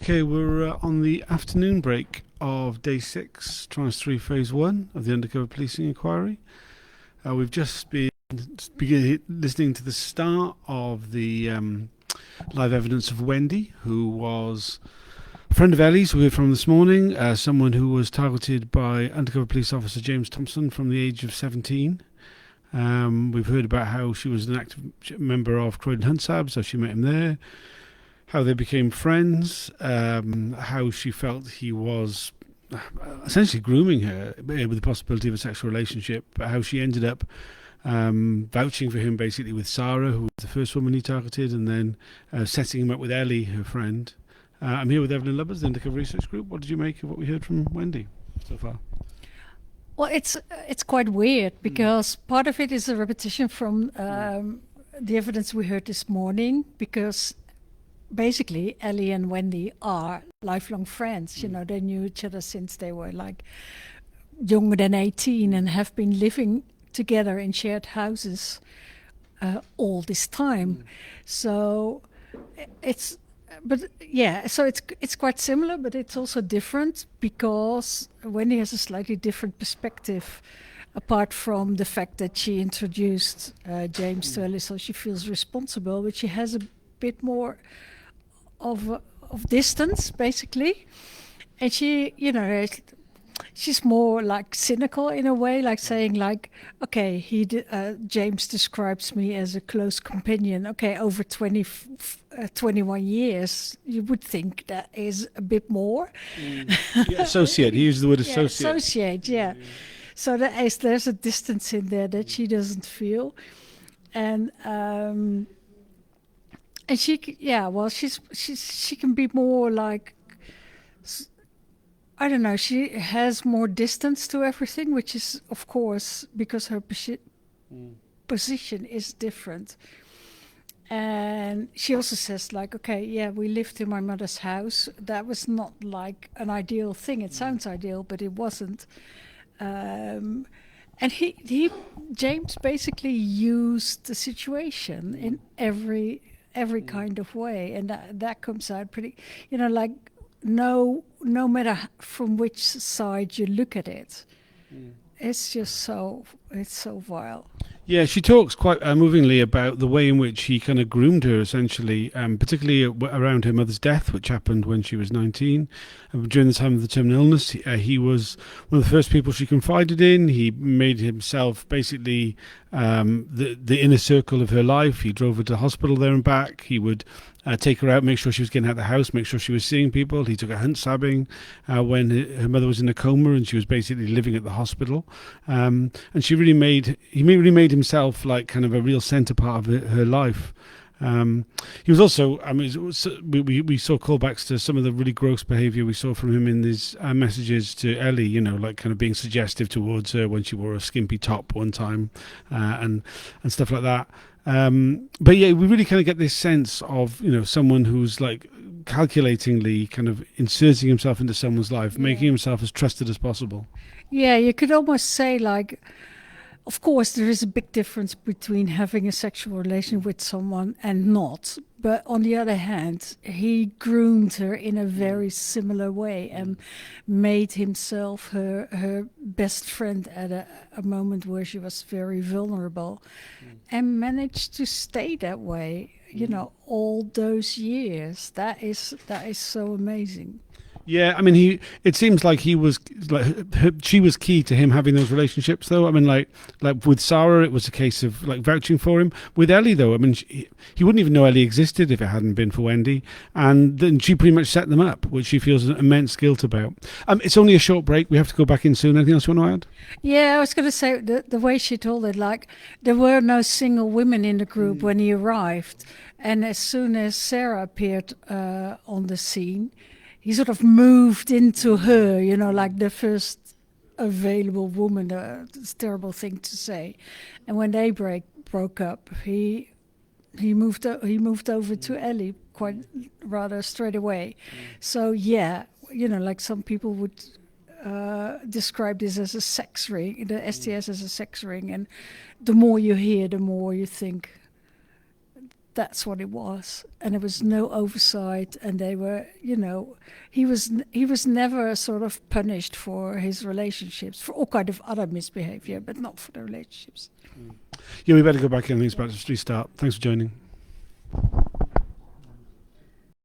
Okay, we're on the afternoon break of Day 6, Tranche 3, Phase 1 of the Undercover Policing Inquiry. We've just been listening to the start of the live evidence of Wendy, who was a friend of Ellie's we heard from this morning, someone who was targeted by Undercover Police Officer James Thomson from the age of 17. We've heard about how she was an active member of Croydon Hunt Sabs, how she met him there, how they became friends, how she felt he was essentially grooming her with the possibility of a sexual relationship, but how she ended up vouching for him basically with Sarah, who was the first woman he targeted, and then setting him up with Ellie, her friend. I'm here with Eveline Lubbers, the Undercover Research Group. What did you make of what we heard from Wendy so far? Well, it's quite weird because part of it is a repetition from the evidence we heard this morning, because basically Ellie and Wendy are lifelong friends. You know, they knew each other since they were like younger than 18 and have been living together in shared houses all this time. So it's quite similar, but it's also different because Wendy has a slightly different perspective, apart from the fact that she introduced James to Ellie, so she feels responsible, but she has a bit more of distance, basically. And she, you know, she's more like cynical in a way, like saying like, okay, James describes me as a close companion. Okay, over 21 years, you would think that is a bit more. Yeah, associate, he used the word associate. Yeah, associate, yeah. So there's a distance in there that she doesn't feel. And she can be more like, I don't know, she has more distance to everything, which is, of course, because her position is different. And she also says, like, okay, yeah, we lived in my mother's house. That was not like an ideal thing. It sounds ideal, but it wasn't. And James basically used the situation in every kind of way, and that comes out pretty, you know, like no matter from which side you look at it, it's just so vile. Yeah, she talks quite movingly about the way in which he kind of groomed her, essentially, particularly around her mother's death, which happened when she was 19. During the time of the terminal illness, he was one of the first people she confided in. He made himself basically the inner circle of her life. He drove her to the hospital there and back. He would take her out, make sure she was getting out of the house, make sure she was seeing people. He took her hunt sabbing when her mother was in a coma and she was basically living at the hospital. And he really made himself like kind of a real centre part of her life. He was also, I mean, we saw callbacks to some of the really gross behaviour we saw from him in his messages to Ellie, you know, like kind of being suggestive towards her when she wore a skimpy top one time, and stuff like that. But yeah, we really kind of get this sense of, you know, someone who's like calculatingly kind of inserting himself into someone's life, making himself as trusted as possible. Yeah, you could almost say like, of course, there is a big difference between having a sexual relation with someone and not. But on the other hand, he groomed her in a very similar way and made himself her best friend at a moment where she was very vulnerable, and managed to stay that way, you know, all those years. That is so amazing. Yeah, I mean, it seems like he was like she was key to him having those relationships, though. I mean, like with Sarah, it was a case of like vouching for him. With Ellie, though, I mean, he wouldn't even know Ellie existed if it hadn't been for Wendy, and then she pretty much set them up, which she feels immense guilt about. It's only a short break. We have to go back in soon. Anything else you want to add? Yeah, I was going to say the way she told it, like there were no single women in the group when he arrived, and as soon as Sarah appeared on the scene, he sort of moved into her, you know, like the first available woman. It's a terrible thing to say. And when they broke up, he moved over to Ellie quite rather straight away. So yeah, you know, like some people would describe this as a sex ring, the STS as a sex ring, and the more you hear, the more you think that's what it was, and there was no oversight, and they were, he was never sort of punished for his relationships, for all kind of other misbehavior, but not for the relationships. Yeah, we better go back in. I think it's about to restart. Thanks for joining.